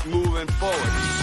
moving forward.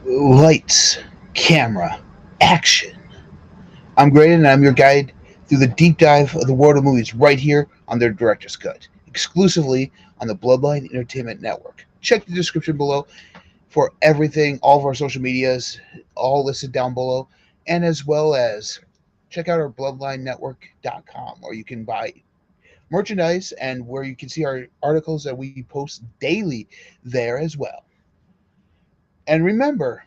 Lights, camera, action. I'm Greydon, and I'm your guide through the deep dive of the world of movies right here on their Director's Cut, exclusively on the Bloodline Entertainment Network. Check the description below for everything, all of our social medias, all listed down below, and as well as check out our bloodlinenetwork.com where you can buy merchandise and where you can see our articles that we post daily there as well. And remember,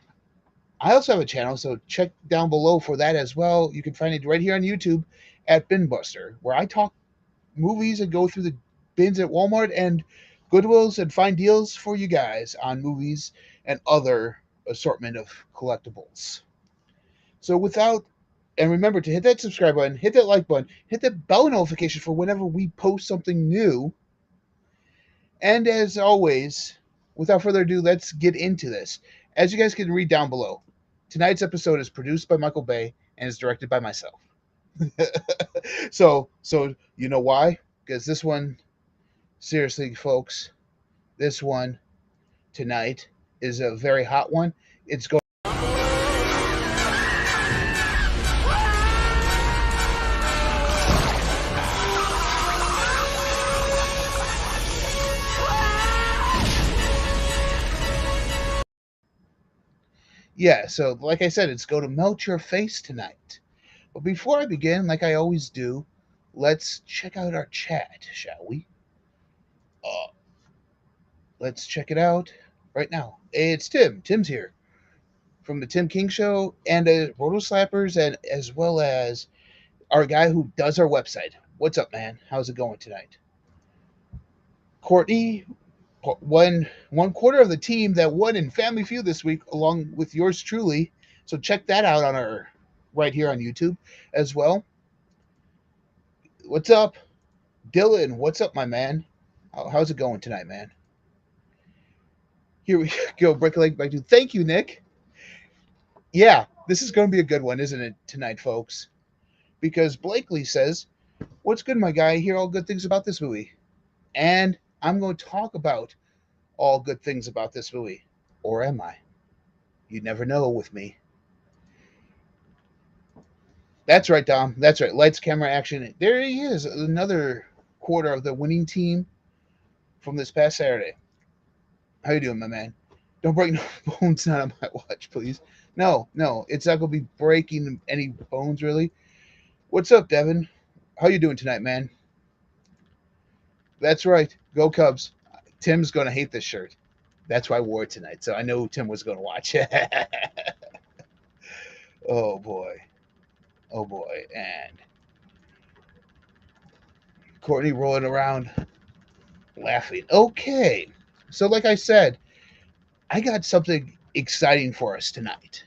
I also have a channel, so check down below for that as well. You can find it right here on YouTube at Bin Buster, where I talk movies and go through the bins at Walmart and Goodwills and find deals for you guys on movies and other assortment of collectibles. So and remember to hit that subscribe button, hit that like button, hit that bell notification for whenever we post something new. And as always, without further ado, let's get into this. As you guys can read down below, tonight's episode is produced by Michael Bay and is directed by myself. so you know why? Because this one, seriously, folks, this one tonight is a very hot one. It's going. Yeah, so like I said, it's going to melt your face tonight. But before I begin, like I always do, let's check out our chat, shall we? Uh, let's check it out right now. It's Tim. Tim's here from the Tim King Show and Roto Slappers, and as well as our guy who does our website. What's up, man? How's it going tonight? Courtney, one quarter of the team that won in Family Feud this week, along with yours truly. So check that out on our right here on YouTube as well. What's up, Dylan? What's up, my man? How's it going tonight, man? Here we go. Break a leg by two. Thank you, Nick. Yeah, this is going to be a good one, isn't it, tonight, folks? Because Blakely says, "What's good, my guy? I hear all good things about this movie," and I'm going to talk about all good things about this movie. Or am I? You never know with me. That's right, Dom. That's right. Lights, camera, action. There he is. Another quarter of the winning team from this past Saturday. How you doing, my man? Don't break no bones out of my watch, please. No, it's not going to be breaking any bones, really. What's up, Devin? How you doing tonight, man? That's right. Go Cubs. Tim's going to hate this shirt. That's why I wore it tonight. So I know Tim was going to watch. Oh, boy. Oh, boy. And Courtney rolling around laughing. Okay. So like I said, I got something exciting for us tonight.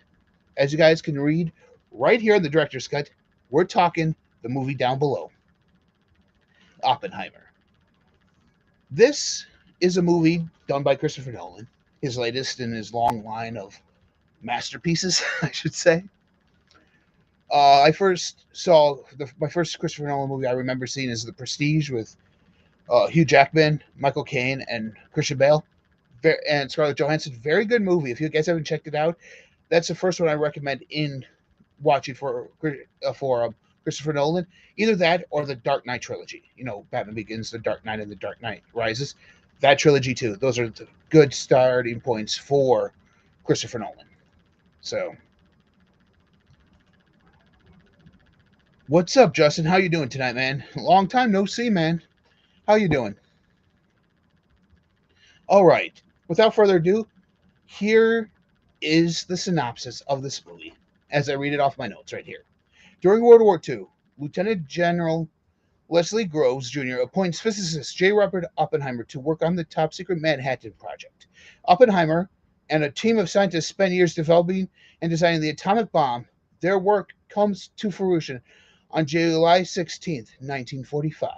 As you guys can read right here in the Director's Cut, we're talking the movie down below, Oppenheimer. This is a movie done by Christopher Nolan, his latest in his long line of masterpieces, I should say. I first saw my first Christopher Nolan movie I remember seeing is The Prestige with Hugh Jackman, Michael Caine, and Christian Bale, and Scarlett Johansson. Very good movie. If you guys haven't checked it out, that's the first one I recommend in watching for Christopher Nolan. Either that or the Dark Knight trilogy. You know, Batman Begins, The Dark Knight, and The Dark Knight Rises. That trilogy too. Those are the good starting points for Christopher Nolan. So, what's up, Justin? How you doing tonight, man? Long time no see, man. How you doing? All right. Without further ado, here is the synopsis of this movie as I read it off my notes right here. During World War II, Lieutenant General Leslie Groves Jr. appoints physicist J. Robert Oppenheimer to work on the top secret Manhattan Project. Oppenheimer and a team of scientists spend years developing and designing the atomic bomb. Their work comes to fruition on July 16th, 1945,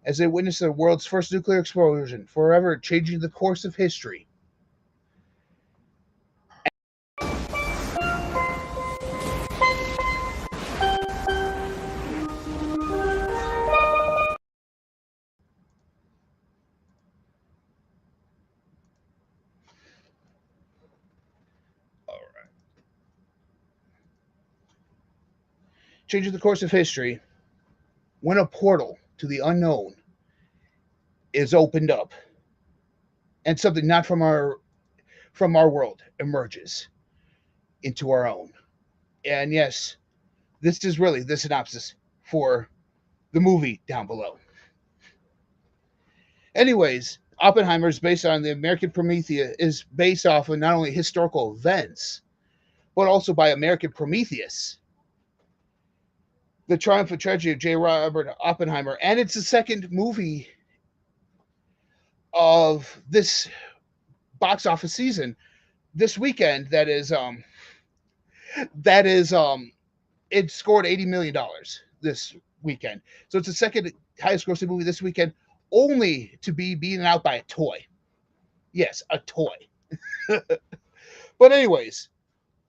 as they witness the world's first nuclear explosion, forever changing the course of history. Changing the course of history when a portal to the unknown is opened up and something not from our world emerges into our own. And yes, this is really the synopsis for the movie down below. Anyways, Oppenheimer is based on the American Prometheus, is based off of not only historical events, but also by American Prometheus, the triumph and tragedy of J. Robert Oppenheimer. And it's the second movie of this box office season this weekend that is it scored $80 million this weekend. So it's the second highest grossing movie this weekend, only to be beaten out by a toy. Yes, a toy. But anyways,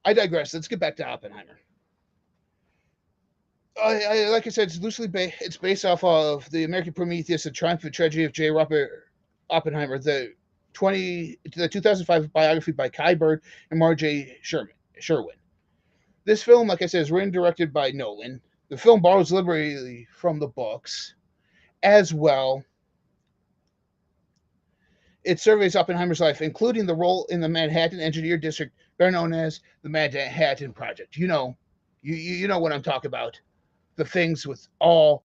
I digress. Let's get back to Oppenheimer. Like I said, it's it's based off of the American Prometheus, the triumph and tragedy of J. Robert Oppenheimer, the 2005 biography by Kai Bird and Marjay Sherwin. This film, like I said, is written and directed by Nolan. The film borrows liberally from the books as well. It surveys Oppenheimer's life, including the role in the Manhattan Engineer District, better known as the Manhattan Project. You know what I'm talking about. The things with all.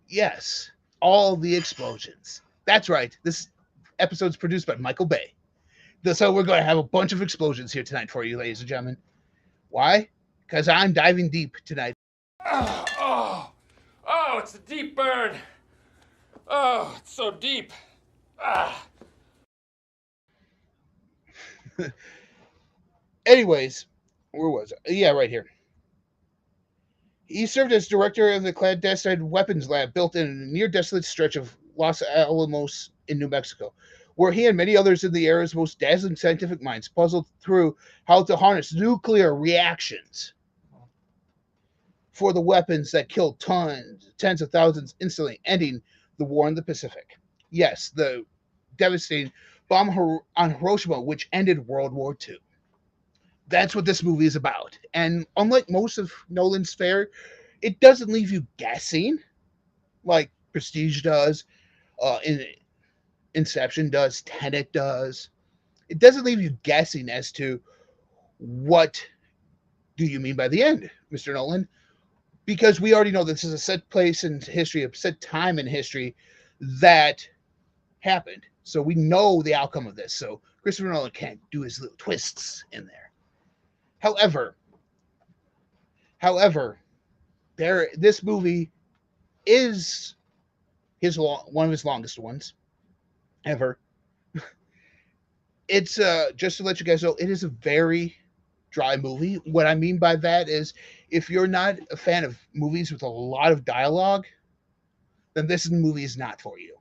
Yes, all the explosions. That's right. This episode's produced by Michael Bay. So we're going to have a bunch of explosions here tonight for you, ladies and gentlemen. Why? Because I'm diving deep tonight. Oh, it's a deep burn. Oh, it's so deep. Ah. Anyways, where was it? Yeah, right here. He served as director of the clandestine weapons lab built in a near desolate stretch of Los Alamos in New Mexico, where he and many others in the era's most dazzling scientific minds puzzled through how to harness nuclear reactions for the weapons that killed tens of thousands instantly, ending the war in the Pacific. Yes, the devastating bomb on Hiroshima, which ended World War II. That's what this movie is about. And unlike most of Nolan's fare, it doesn't leave you guessing like Prestige does, Inception does, Tenet does. It doesn't leave you guessing as to what do you mean by the end, Mr. Nolan, because we already know this is a set place in history, a set time in history that happened. So we know the outcome of this. So Christopher Nolan can't do his little twists in there. However, this movie is one of his longest ones ever. It's just to let you guys know, it is a very dry movie. What I mean by that is, if you're not a fan of movies with a lot of dialogue, then this movie is not for you.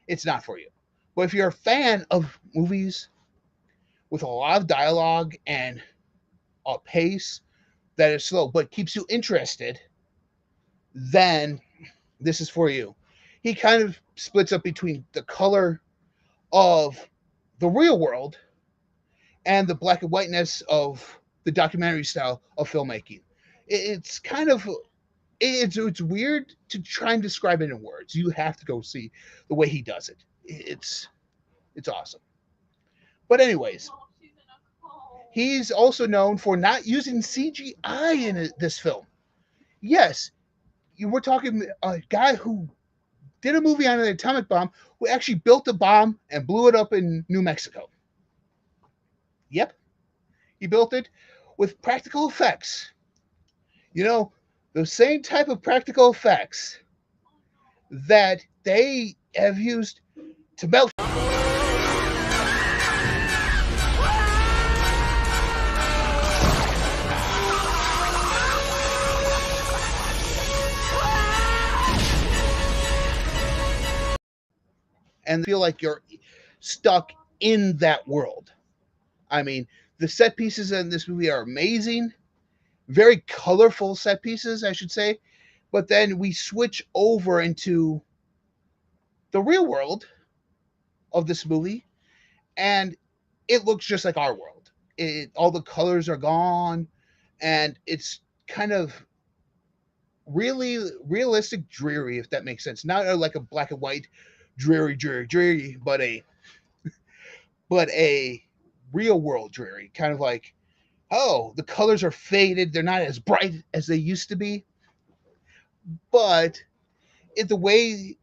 It's not for you. But if you're a fan of movies with a lot of dialogue and a pace that is slow but keeps you interested, then this is for you. He kind of splits up between the color of the real world and the black and whiteness of the documentary style of filmmaking. It's kind of it's weird to try and describe it in words. You have to go see the way he does it. It's awesome. But anyways, He's also known for not using CGI in this film. Yes, you were talking a guy who did a movie on an atomic bomb who actually built a bomb and blew it up in New Mexico. Yep, he built it with practical effects. You know, the same type of practical effects that they have used to melt. And feel like you're stuck in that world. I mean, the set pieces in this movie are amazing, very colorful set pieces, I should say. But then we switch over into the real world of this movie, and it looks just like our world. All the colors are gone, and it's kind of really realistic dreary, if that makes sense. Not like a black and white dreary, but a real world dreary, kind of like, oh, the colors are faded, they're not as bright as they used to be, but the way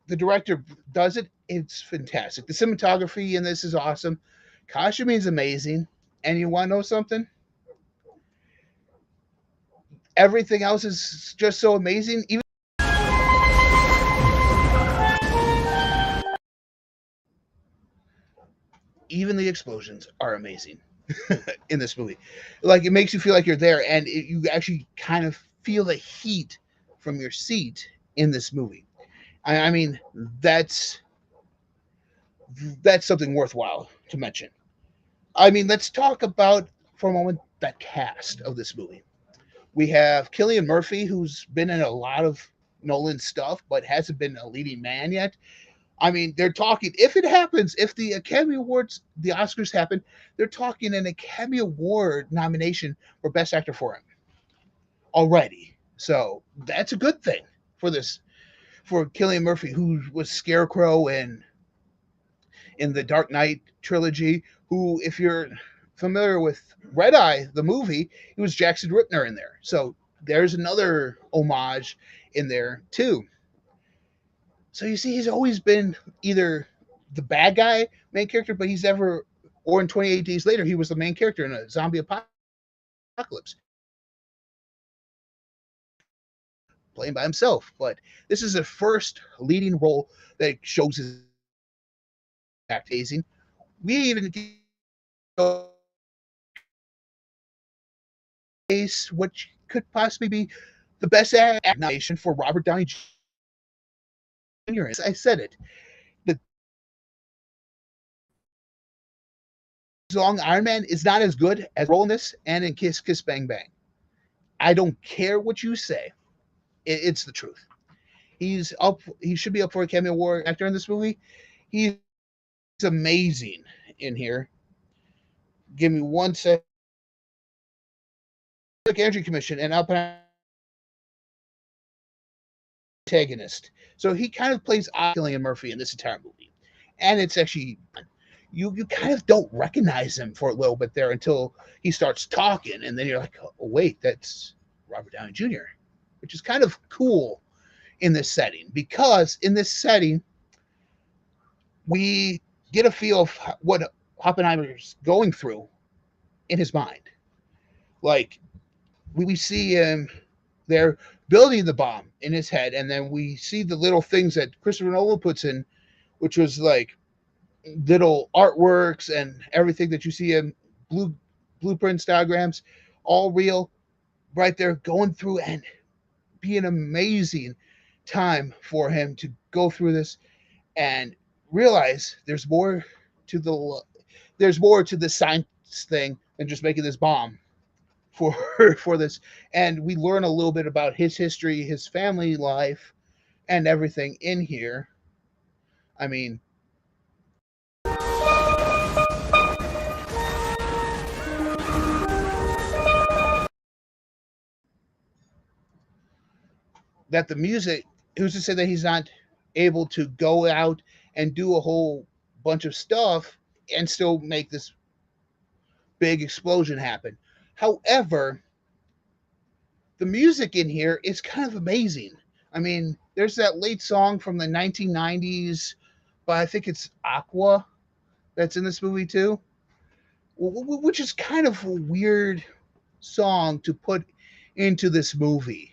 the director does it, it's fantastic. The cinematography in this is awesome. Costuming is amazing. And you want to know something? Everything else is just so amazing. Even the explosions are amazing in this movie. Like, it makes you feel like you're there, and you actually kind of feel the heat from your seat in this movie. I mean, that's something worthwhile to mention. I mean, let's talk about for a moment that cast of this movie. We have Cillian Murphy, who's been in a lot of Nolan stuff, but hasn't been a leading man yet. I mean, they're talking, if it happens, if the Academy Awards, the Oscars happen, they're talking an Academy Award nomination for Best Actor for him already. So that's a good thing for this, for Cillian Murphy, who was Scarecrow in the Dark Knight trilogy, who, if you're familiar with Red Eye, the movie, it was Jackson Rittner in there. So there's another homage in there too. So you see, he's always been either the bad guy, main character, but he's ever, or in 28 Days Later, he was the main character in a zombie apocalypse, playing by himself. But this is the first leading role that shows his acting. We even case which could possibly be the best nomination for Robert Downey Jr. I said it. The song Iron Man is not as good as role in this and in Kiss Kiss Bang Bang. I don't care what you say. It's the truth. He's up. He should be up for a Academy Award actor in this movie. He's amazing in here. Give me one second. Entry Commission and Oppenheimer antagonist. So he kind of plays Cillian Murphy in this entire movie, and it's actually, you kind of don't recognize him for a little bit there until he starts talking, and then you're like, oh wait, that's Robert Downey Jr., which is kind of cool in this setting, because in this setting we get a feel of what Oppenheimer's going through in his mind. Like, we see him there building the bomb in his head, and then we see the little things that Christopher Nolan puts in, which was like little artworks and everything that you see in blueprints, diagrams, all real, right there, going through, and be an amazing time for him to go through this and realize there's more to the science thing than just making this bomb for for this. And we learn a little bit about his history, his family life, and everything in here. I mean, that the music, who's to say that he's not able to go out and do a whole bunch of stuff and still make this big explosion happen. However, the music in here is kind of amazing. I mean, there's that late song from the 1990s, but I think it's Aqua that's in this movie too, which is kind of a weird song to put into this movie.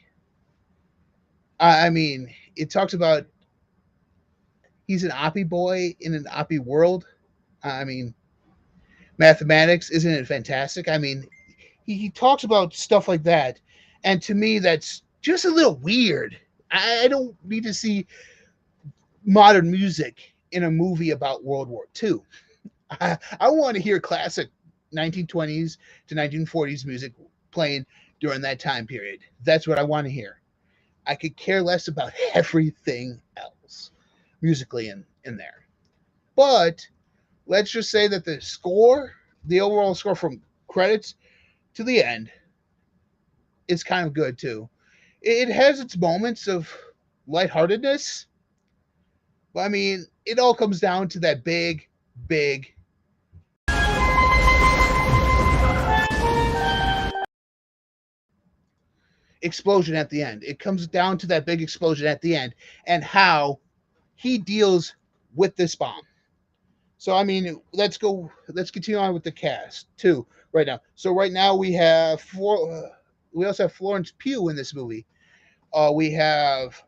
I mean, it talks about he's an oppie boy in an oppie world. I mean, mathematics, isn't it fantastic? I mean, he talks about stuff like that, and to me, that's just a little weird. I don't need to see modern music in a movie about World War II. I want to hear classic 1920s to 1940s music playing during that time period. That's what I want to hear. I could care less about everything else musically in there. But let's just say that the score, the overall score from credits to the end, is kind of good too. It has its moments of lightheartedness, but I mean, it all comes down to that big explosion at the end. It comes down to that big explosion at the end and how he deals with this bomb. So I mean, let's continue on with the cast too right now. So right now we also have Florence Pugh in this movie. We have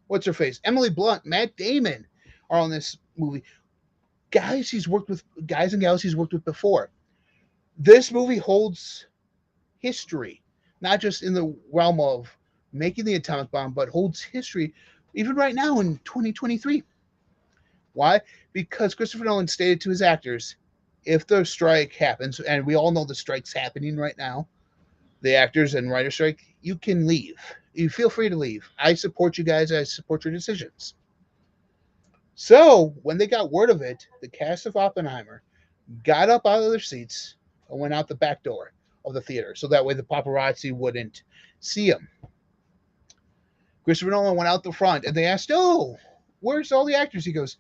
what's her face? Emily Blunt, Matt Damon are on this movie. Guys and gals he's worked with before. This movie holds history, not just in the realm of making the atomic bomb, but holds history even right now in 2023. Why? Because Christopher Nolan stated to his actors, if the strike happens, and we all know the strike's happening right now, the actors and writer strike, you can leave. You feel free to leave. I support you guys. I support your decisions. So when they got word of it, the cast of Oppenheimer got up out of their seats and went out the back door of the theater, so that way the paparazzi wouldn't see them. Christopher Nolan went out the front, and they asked, "Oh, where's all the actors?" He goes,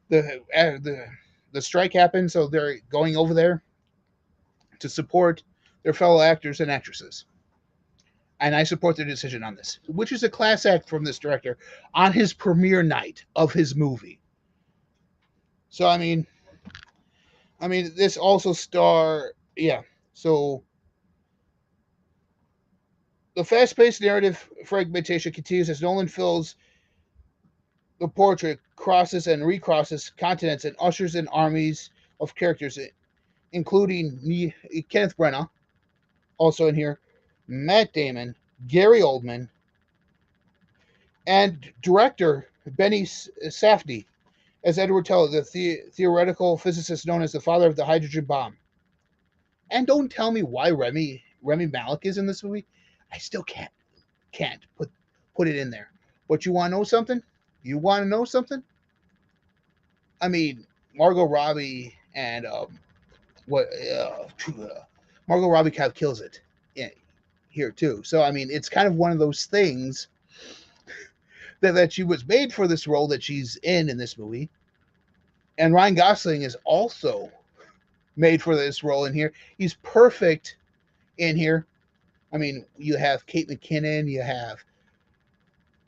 "The strike happened, so they're going over there to support their fellow actors and actresses, and I support their decision on this," which is a class act from this director on his premiere night of his movie. So I mean, this also yeah. So the fast-paced narrative fragmentation continues as Nolan fills the portrait, crosses and recrosses continents, and ushers in armies of characters, including Kenneth Branagh, also in here, Matt Damon, Gary Oldman, and director Benny Safdie as Edward Teller, the theoretical physicist known as the father of the hydrogen bomb. And don't tell me why Remy Malek is in this movie. I still can't put it in there. But you want to know something? You want to know something? I mean, Margot Robbie and what Margot Robbie kind of kills it here too. So I mean, it's kind of one of those things that she was made for this role that she's in this movie. And Ryan Gosling is also made for this role in here. He's perfect in here. I mean, you have Kate McKinnon, you have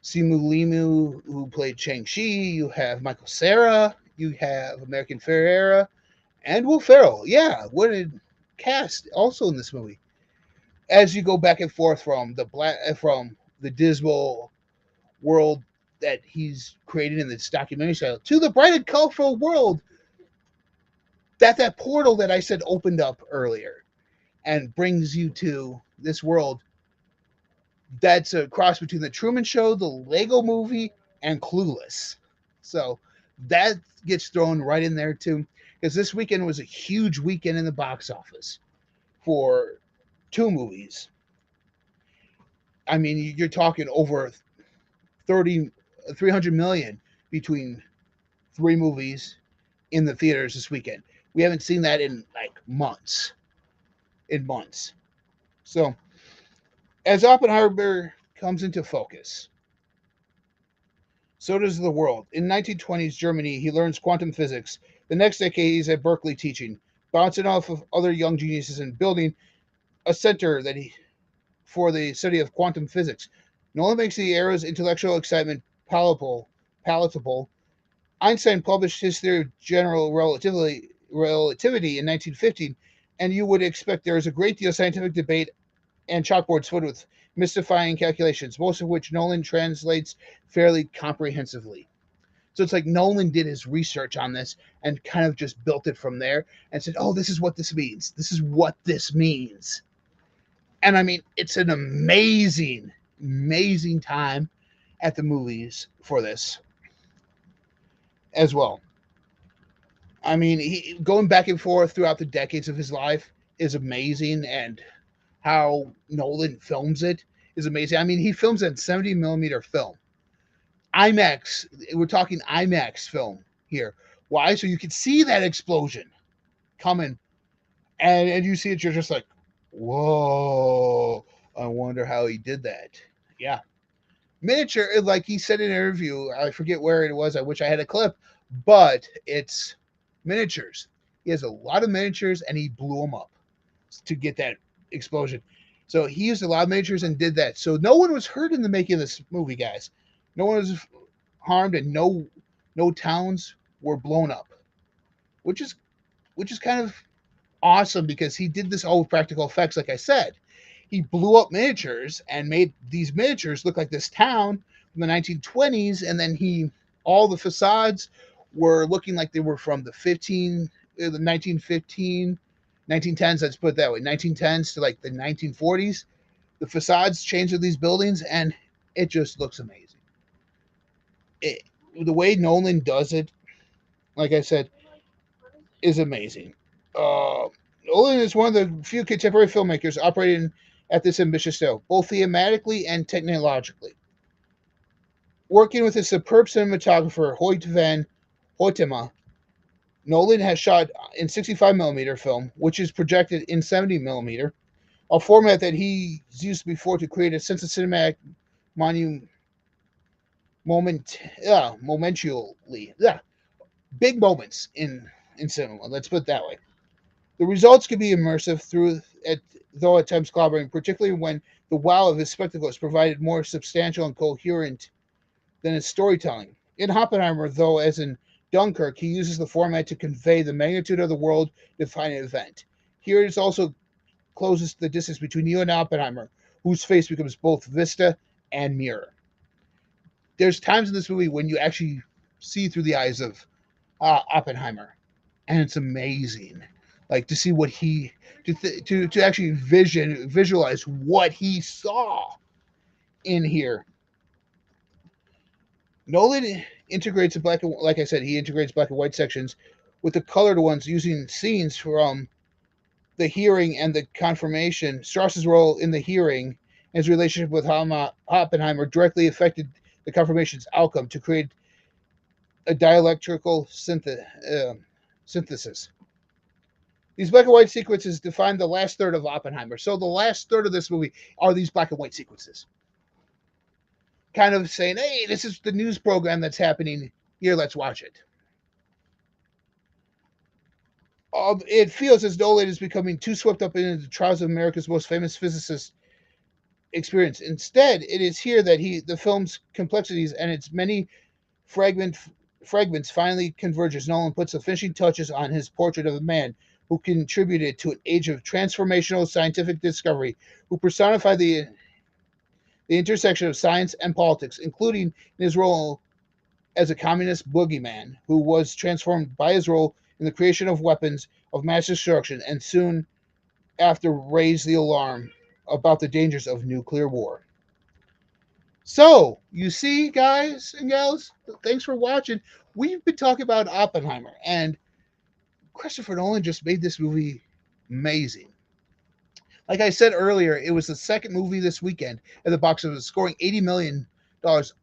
Simu Limu, who played Shang-Chi, you have Michael Cera, you have American Ferrera, and Will Ferrell. Yeah, what a cast also in this movie. As you go back and forth from the dismal world that he's created in this documentary style to the bright and colorful world that portal that I said opened up earlier and brings you to this world that's a cross between the Truman Show, the Lego Movie, and Clueless. So that gets thrown right in there too, because this weekend was a huge weekend in the box office for two movies. I mean, you're talking over 300 million between three movies in the theaters this weekend. We haven't seen that in like months. So as Oppenheimer comes into focus, so does the world. In 1920s Germany, he learns quantum physics The next decade, he's at Berkeley teaching, bouncing off of other young geniuses and building a center for the study of quantum physics. Nolan makes the era's intellectual excitement palatable. Einstein published his theory of general relativity in 1915, and you would expect there is a great deal of scientific debate and chalkboards filled with mystifying calculations, most of which Nolan translates fairly comprehensively. So it's like Nolan did his research on this and kind of just built it from there and said, "Oh, this is what this means. This is what this means." And I mean, it's an amazing, amazing time at the movies for this as well. I mean, going back and forth throughout the decades of his life is amazing, and how Nolan films it is amazing. I mean, he films in 70 millimeter film, IMAX. We're talking IMAX film here. Why? So you can see that explosion coming, and you see it. You're just like, whoa! I wonder how he did that. Yeah, miniature. Like he said in an interview, I forget where it was. I wish I had a clip, but it's miniatures. He has a lot of miniatures, and he blew them up to get that explosion. So he used a lot of miniatures and did that. So no one was hurt in the making of this movie, guys. No one was harmed, and no towns were blown up, which is kind of awesome because he did this all with practical effects. Like I said, he blew up miniatures and made these miniatures look like this town from the 1920s, and then all the facades were looking like they were from the 1915 1910s, let's put it that way, 1910s to like the 1940s. The facades changed of these buildings, and it just looks amazing. The way Nolan does it, like I said, is amazing. Nolan is one of the few contemporary filmmakers operating at this ambitious scale, both thematically and technologically. Working with his superb cinematographer Hoyt van Hoytema, Nolan has shot in 65 millimeter film, which is projected in 70 millimeter, a format that he's used before to create a sense of cinematic monu- momentually, big moments in cinema. Let's put it that way. The results can be immersive though at times clobbering, particularly when the wow of his spectacle is provided more substantial and coherent than his storytelling. In Oppenheimer, though, as in Dunkirk, he uses the format to convey the magnitude of the world-defining event. Here it also closes the distance between you and Oppenheimer, whose face becomes both vista and mirror. There's times in this movie when you actually see through the eyes of Oppenheimer, and it's amazing. Like to see what to actually visualize what he saw in here. Nolan integrates like I said, he integrates black and white sections with the colored ones using scenes from the hearing and the confirmation. Strauss's role in the hearing and his relationship with Oppenheimer directly affected the confirmation's outcome to create a dialectrical synthesis. These black and white sequences define the last third of Oppenheimer. So the last third of this movie are these black and white sequences. Kind of saying, hey, this is the news program that's happening here, let's watch it. It feels as though it is becoming too swept up into the trials of America's most famous physicist experience. Instead, it is here that the film's complexities and its many fragments finally converge as Nolan puts the finishing touches on his portrait of a man who contributed to an age of transformational scientific discovery, who personified the intersection of science and politics, including in his role as a communist boogeyman who was transformed by his role in the creation of weapons of mass destruction and soon after raised the alarm about the dangers of nuclear war. So, you see, guys and gals, thanks for watching. We've been talking about Oppenheimer, and Christopher Nolan just made this movie amazing. Like I said earlier, it was the second movie this weekend at the box office, scoring $80 million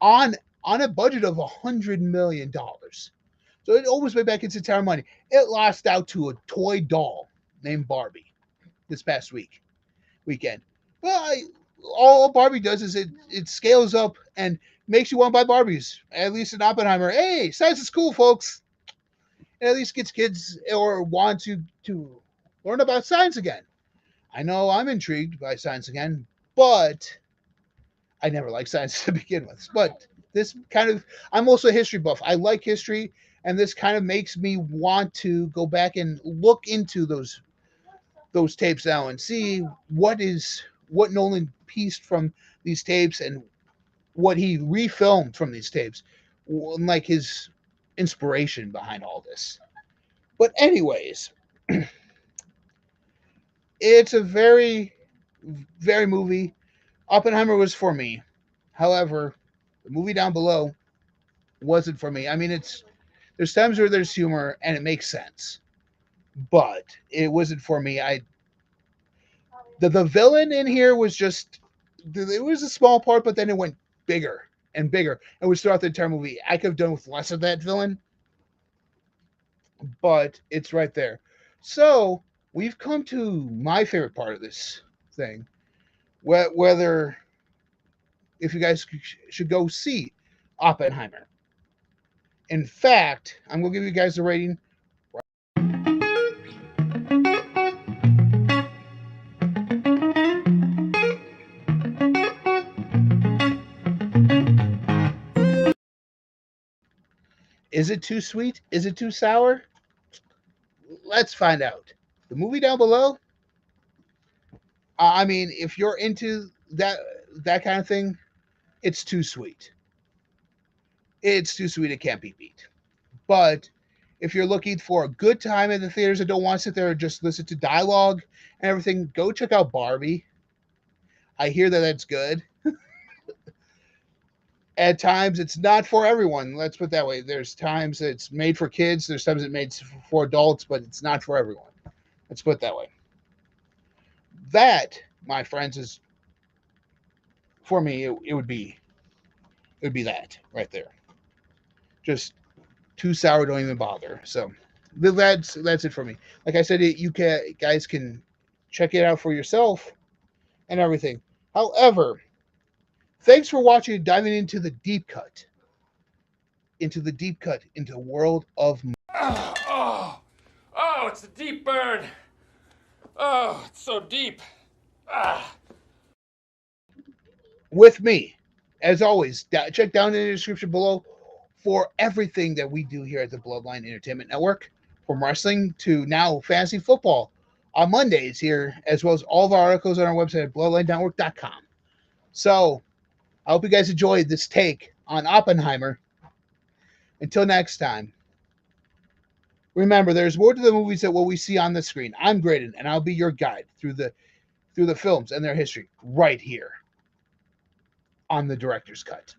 on a budget of $100 million. So it almost made back its entire money. It lost out to a toy doll named Barbie this past weekend. Well, all Barbie does is it scales up and makes you want to buy Barbies. At least in Oppenheimer, hey, science is cool, folks. It at least gets kids or want to learn about science again. I know I'm intrigued by science again, but I never liked science to begin with. But this kind of, I'm also a history buff. I like history, and this kind of makes me want to go back and look into those tapes now and see what Nolan pieced from these tapes and what he refilmed from these tapes, like his inspiration behind all this. But anyways, it's a very movie. Oppenheimer was for me. However, the movie down below wasn't for me. I mean, there's times where there's humor and it makes sense, but it wasn't for me. The villain in here was just it was a small part, but then it went bigger and bigger. It was throughout the entire movie. I could have done with less of that villain, but it's right there. So we've come to my favorite part of this thing, whether if you guys should go see Oppenheimer. In fact, I'm gonna give you guys the rating. Is it too sweet? Is it too sour? Let's find out. The movie down below. I mean, if you're into that kind of thing, it's too sweet. It's too sweet. It can't be beat. But if you're looking for a good time in the theaters and don't want to sit there and just listen to dialogue and everything, go check out Barbie. I hear that that's good. At times, it's not for everyone. Let's put it that way. There's times it's made for kids. There's times it's made for adults, but it's not for everyone. Let's put it that way. That, my friends, is for me. It would be that right there. Just too sour. Don't even bother. So that's it for me. Like I said, guys can check it out for yourself and everything. However, thanks for watching and diving into the deep cut, into the world of Oh, it's a deep burn. Oh, it's so deep. Ah. with me. As always, check down in the description below for everything that we do here at the Bloodline Entertainment Network, from wrestling to now fantasy football on Mondays here, as well as all of our articles on our website at bloodlinenetwork.com. So I hope you guys enjoyed this take on Oppenheimer. Until next time, remember there's more to the movies than what we see on the screen. I'm Greydon, and I'll be your guide through the films and their history right here on the director's cut.